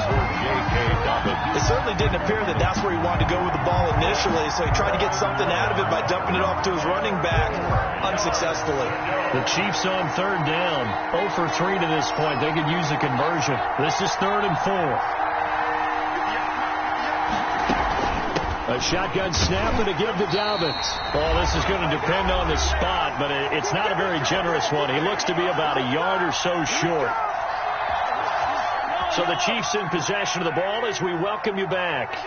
It certainly didn't appear that that's where he wanted to go with the ball initially, so he tried to get something out of it by dumping it off to his running back unsuccessfully. The Chiefs on third down. 0 for 3 to this point. They could use a conversion. This is 3rd and 4. A shotgun snap and a give to Dobbins. Oh, this is going to depend on the spot, but it's not a very generous one. He looks to be about a yard or so short. So the Chiefs in possession of the ball as we welcome you back.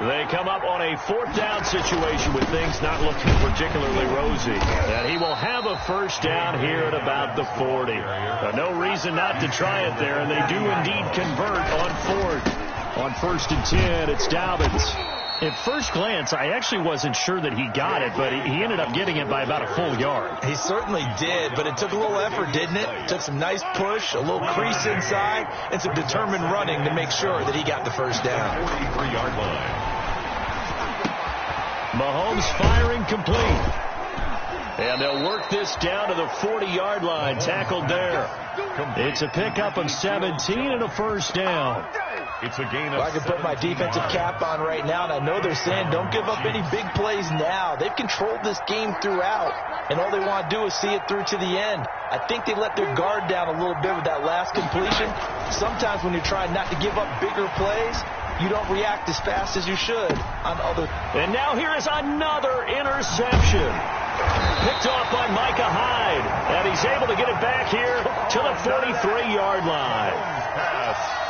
They come up on a 4th down situation with things not looking particularly rosy. And he will have a first down here at about the 40. No reason not to try it there, and they do indeed convert on 4th. On 1st and 10, it's Dobbins. At first glance, I actually wasn't sure that he got it, but he ended up getting it by about a full yard. He certainly did, but it took a little effort, didn't it? Took some nice push, a little crease inside, and some determined running to make sure that he got the first down. 43-yard line. Mahomes firing complete. And they'll work this down to the 40-yard line, tackled there. It's a pickup of 17 and a first down. It's a gain of I can put my defensive cap on right now, and I know they're saying don't give up any big plays now. They've controlled this game throughout, and all they want to do is see it through to the end. I think they let their guard down a little bit with that last completion. Sometimes when you're trying not to give up bigger plays, you don't react as fast as you should on other. And now here is another interception. Picked off by Micah Hyde, and he's able to get it back here to the 43-yard line.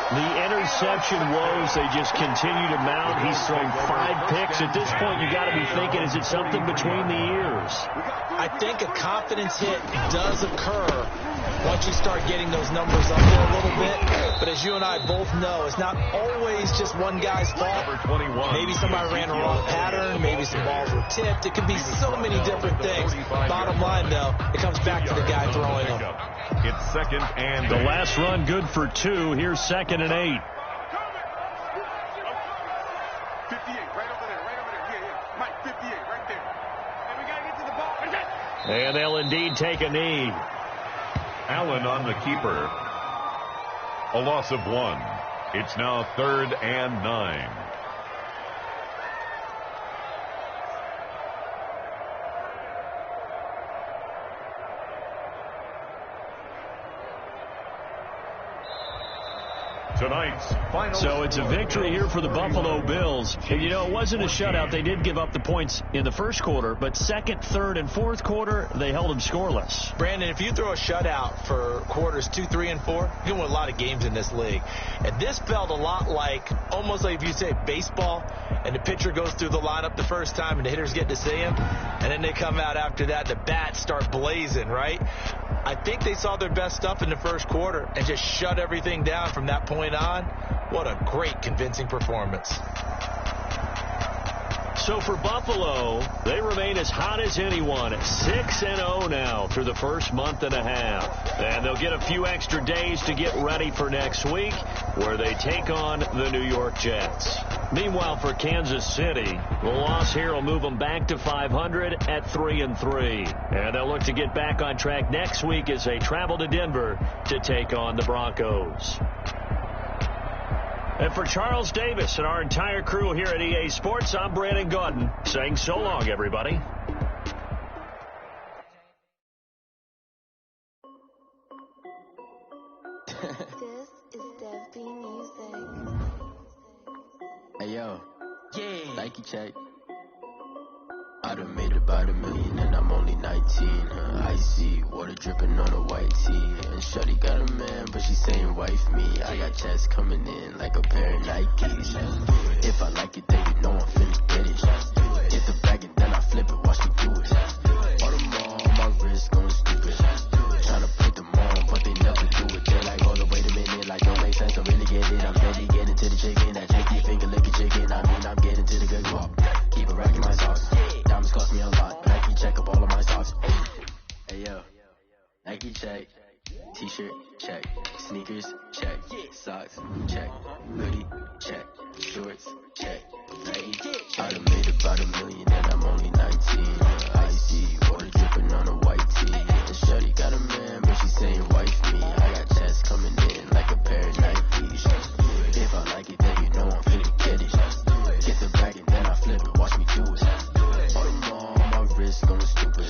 The interception woes, they just continue to mount. He's thrown 5 picks. At this point, you got to be thinking, is it something between the ears? I think a confidence hit does occur once you start getting those numbers up there a little bit. But as you and I both know, it's not always just one guy's fault. Maybe somebody ran a wrong pattern. Maybe some balls were tipped. It could be so many different things. Bottom line, though, it comes back to the guy throwing them. It's 2nd and the last run good for 2. Here's 2nd and 8. 58, right over there. Yeah. Mike, 58, right there. And we got to get to the ball. And they'll indeed take a knee. Allen on the keeper. A loss of 1. It's now 3rd and 9. Tonight's final. So it's a victory here for the Buffalo Bills. And, you know, it wasn't a shutout. They did give up the points in the first quarter, but 2nd, 3rd, and 4th quarter, they held them scoreless. Brandon, if you throw a shutout for quarters 2, 3, and 4, you can win a lot of games in this league. And this felt a lot like, almost like if you say baseball, and the pitcher goes through the lineup the first time, and the hitters get to see him, and then they come out after that, the bats start blazing, right? I think they saw their best stuff in the first quarter and just shut everything down from that point on. What a great, convincing performance. So for Buffalo, they remain as hot as anyone at 6-0 now through the first month and a half. And they'll get a few extra days to get ready for next week, where they take on the New York Jets. Meanwhile, for Kansas City, the loss here will move them back to 500 at 3-3. And they'll look to get back on track next week as they travel to Denver to take on the Broncos. And for Charles Davis and our entire crew here at EA Sports, I'm Brandon Gaudin saying so long, everybody. This is Dev B Music. Hey yo, Nike check. I done made about $1 million and I'm only 19. 19. Icy water dripping on a white tee. And shorty got a man, but she saying wife me. I got checks coming in like a pair of Nikes. If I like it, then you know I'm finna get it. Get the bag and then I flip it, watch me do it. All the more on my wrist going stupid. Tryna put them on, but they never do it. They're like, hold up, wait a minute, like don't make sense, don't really get it. I'm steady getting to the chicken, that chicky finger licking chicken. I mean, I'm getting to the good guap. Keep it racking my socks. Diamonds cost me a lot. Nike check up all of my socks. Hey yo, Nike check. T-shirt check. Sneakers check. Socks check. Hoodie check. Shorts check. I done made about $1 million and I'm only 19. Icy water dripping on a white tee. And shorty got a man, but she saying wife me. I got checks coming in like a pair of Nikes. If I like it, then you know I'm finna get it. Get the bag and then I flip it, watch me do it. All the more on my wrist going stupid.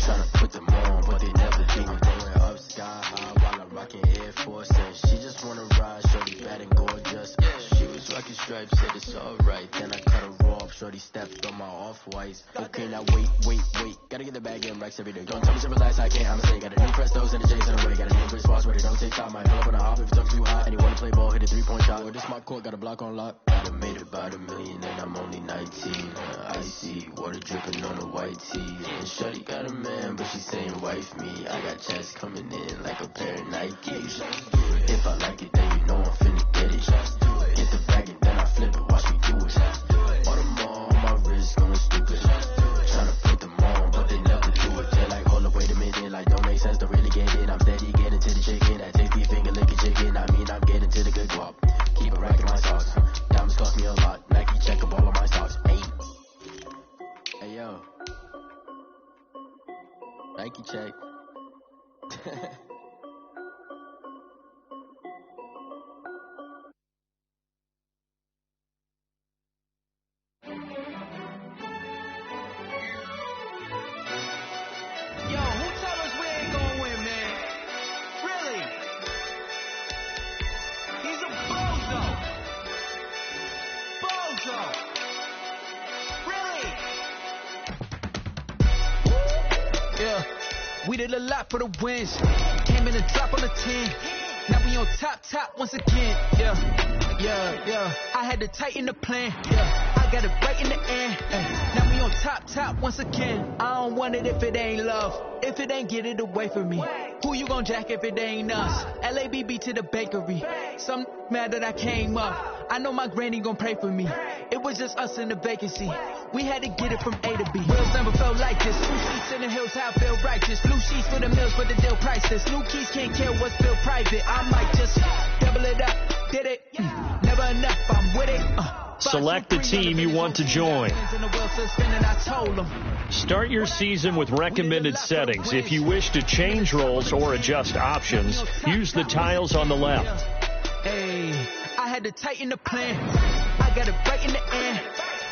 Tryna put them on, but they never do it. Going up sky high while I'm rocking Air Force. And she just wanna ride, shorty bad and gorgeous. She was rocking stripes, said it's alright. Then I cut her off, shorty stepped on my off-whites. Okay, now wait. Gotta get the bag in racks every day. Don't tell me something last I can't, I'ma say. Got a new Prestos and a J's in the way. Got a new Chris Boss, but it don't take time. I pull up on a hop if it's too hot. And you wanna play ball, hit a 3-point shot. Or this my court, got a block on lock. I done made about $1 million and I'm only 19. Icy water dripping on a white tee. And shorty got a man, but she saying wife me. I got checks coming in like a pair of Nikes. If I like it, then you know I'm finna get it. Get the bag and then I flip it, watch me do it. All the more on my wrist going stupid. Tryna put them on, but they never do it. They're like, hold up, wait a minute, like don't make sense, don't really get it. I'm steady getting to the chicken, that tasty finger licking chicken. I mean, I'm getting to the good guap. Keep it racking my socks. Diamonds cost me a lot. Nike check up all of my socks. Hey yo, Nike check. We did a lot for the wins. Came in and drop on the 10. Now we on top once again. Yeah. I had to tighten the plan. Yeah. I got it right in the end. Now we on top once again. I don't want it if it ain't love. If it ain't, get it away from me. Who you gon' jack if it ain't us? LABB to the bakery. Some mad that I came up. I know my granny gon' pray for me. It was just us in the vacancy. We had to get it from A to B. Wheels never felt like this. Blue sheets in the hills, how I feel righteous. Blue sheets for the mills, but the deal priceless. New keys can't kill what's still private. I might just double it up. Did it? Never enough, I'm with it. Select the team you want to join. Start your season with recommended settings. If you wish to change roles or adjust options, use the tiles on the left. Hey, I had to tighten the plan. I got it right in the end.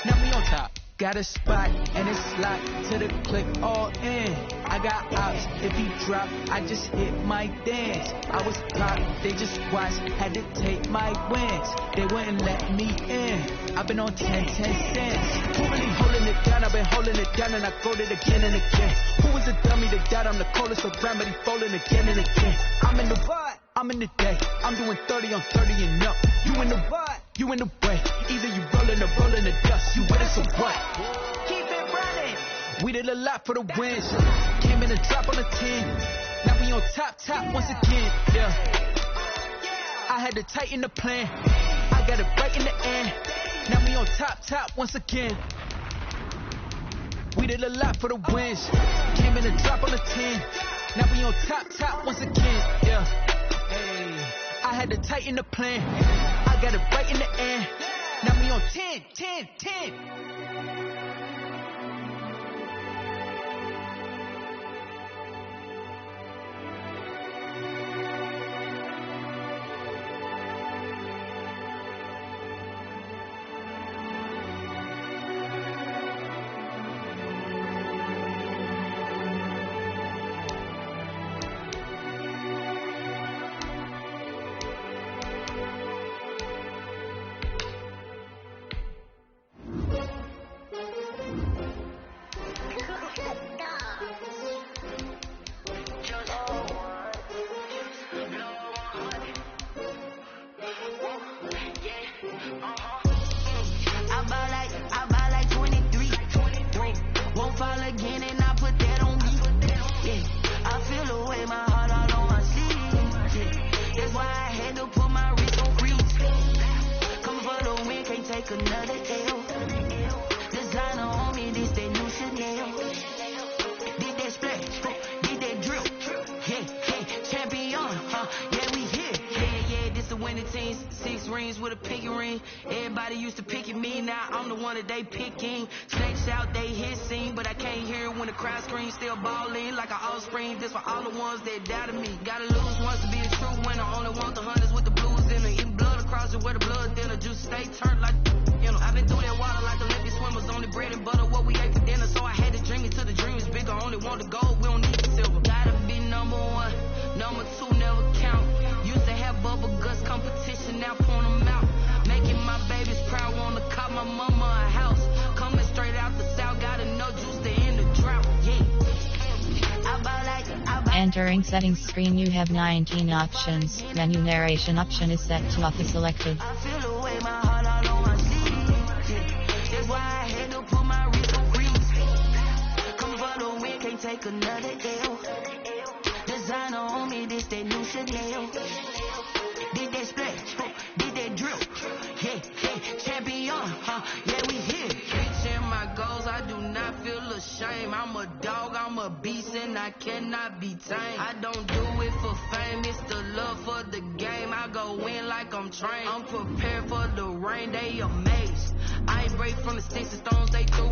Now we on top. Got a spot and it's locked to the click all in. I got ops, if he drop, I just hit my dance. I was blocked, they just watched, had to take my wins. They wouldn't let me in. I've been on 10 cents. Who really holding it down? I've been holding it down and I go it again and again. Who was a dummy to doubt? I'm the coldest around, but he folding again and again. I'm in the what? I'm in the day. I'm doing 30 on 30 and up. You in the what? You in the way. Either you rolling or rolling the dust. You with us or what? Keep it running. We did a lot for the wins. Came in and drop on the 10. Now we on top once again. Yeah. I had to tighten the plan. I got it right in the end. Now we on top once again. We did a lot for the wins. Came in and drop on the 10. Now we on top once again. Yeah. Hey, I had to tighten the plan. I got it right in the end. Now we on 10. rings with a pinky ring. Everybody used to pick at me, now I'm the one that they picking. Snakes out, they hit scene, but I can't hear it when the crowd screams. Still balling like an offspring. This for all the ones that doubted me. Gotta lose once to be a true winner. Only want the hunters with the blues in it. Eating blood across it where the blood dinner. Juice stay turned like, you know. I've been through that water like Olympic swimmers. Only bread and butter, what we ate for dinner. So I had to dream it till the dream is bigger. Only want the gold, we don't need the silver. Gotta be number one, number two never count. Used to have bubble guts competition, now point them out. Making my babies proud, wanna cop my mama a house. Coming straight out the south, gotta know juice to end the drought. Yeah. Entering settings screen, you have 19 options. Menu narration option is set to offer selected. I feel the way my heart all on my sleeve. That's why I had to put my wrist on freeze. Come for the win, can't take another L. Designer on me, this that new Chanel. Did that splash, did that drill. Yeah, champion, yeah, we here. Reaching my goals, I do not feel ashamed. I'm a dog, I'm a beast, and I cannot be tamed. I don't do it for fame, it's the love for the game. I go in like I'm trained. I'm prepared for the rain, they amazed. I ain't break from the sticks and stones they threw.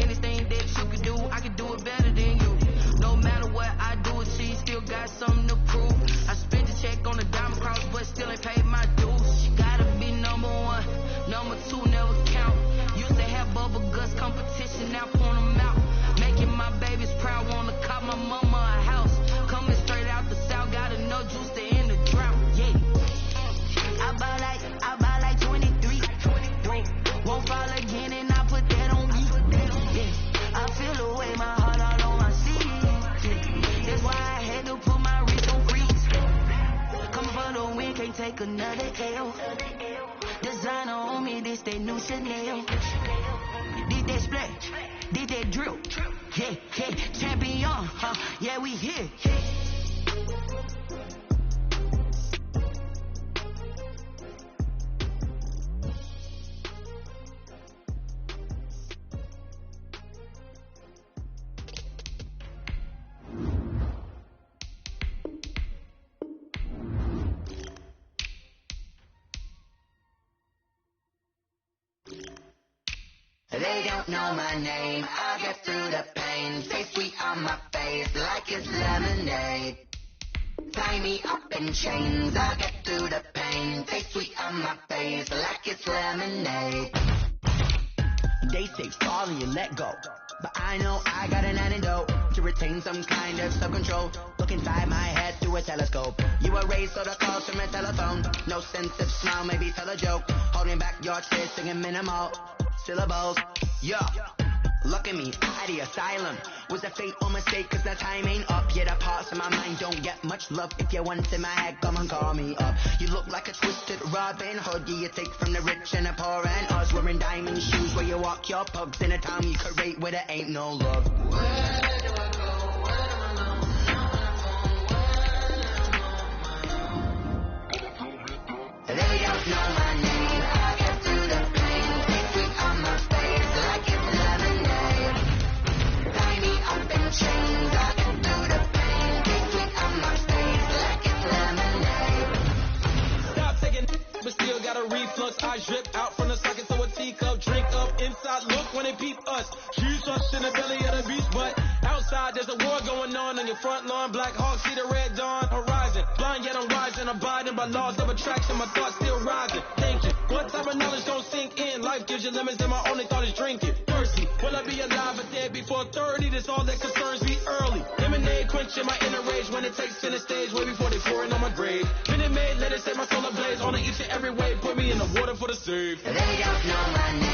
Anything that you can do, I can do it better than you. No matter what I do, she still got something to prove. I spent the check on the diamond cross, but still ain't paid my dues. She gotta be number one, number two never count. Used to have bubble guts competition, now point them out. Making my babies proud, wanna cop my mama a house. Coming straight out the south, gotta know juice to end the drought. Yeah, I buy like 23. Won't fall again, and I put that on me. Yeah, I feel the way my heart all on my sleeve. Yeah, that's why I had to put my wrist on freeze. Come for the win, can't take another L. Designer on me, this that new Chanel. Did that splash, did that drill. Yeah, champion, yeah, we here. They don't know my name, I get through the pain. Stay sweet on my face like it's lemonade. Tie me up in chains, I get through the pain. Stay sweet on my face like it's lemonade. They say fall and you let go, but I know I got an antidote to retain some kind of self-control. Look inside my head through a telescope. You erase all the calls from a telephone. No sense of smile, maybe tell a joke. Holding back your tears, singing minimal syllables. Yeah, look at me, out the asylum. Was a fate or mistake, cause the time ain't up. Yet the parts of my mind don't get much love. If you're once in my head, come and call me up. You look like a twisted Robin Hood. You take from the rich and the poor and us. Wearing diamond shoes where you walk your pugs. In a town you create where there ain't no love. Where do I go? Where do I know? They don't know my name, I get through the pain. Stay sweet on my face like it's lemonade. Tie me up in chains, I get through the pain. Stay sweet on my face like it's lemonade. Stop taking but still got a reflux. I drip out from the socket so a teacup. Drink up inside, look when they peep us. Huge us in the belly of the beast, but outside there's a war going on your front lawn. Black Hawk, see the red dawn horizon. Blind yet I'm rising, abiding by laws of attraction. My thoughts still rising, thinking what type of knowledge don't sink in. Life gives you lemons and my only thought is drinking. Thirsty, will I be alive or dead before 30? That's all that concerns me early. Lemonade quenching my inner rage when it takes center stage way before they pour it on my grave. Minute Maid, let it set my soul ablaze on each and every way. Put me in the water for the save. They don't know my name.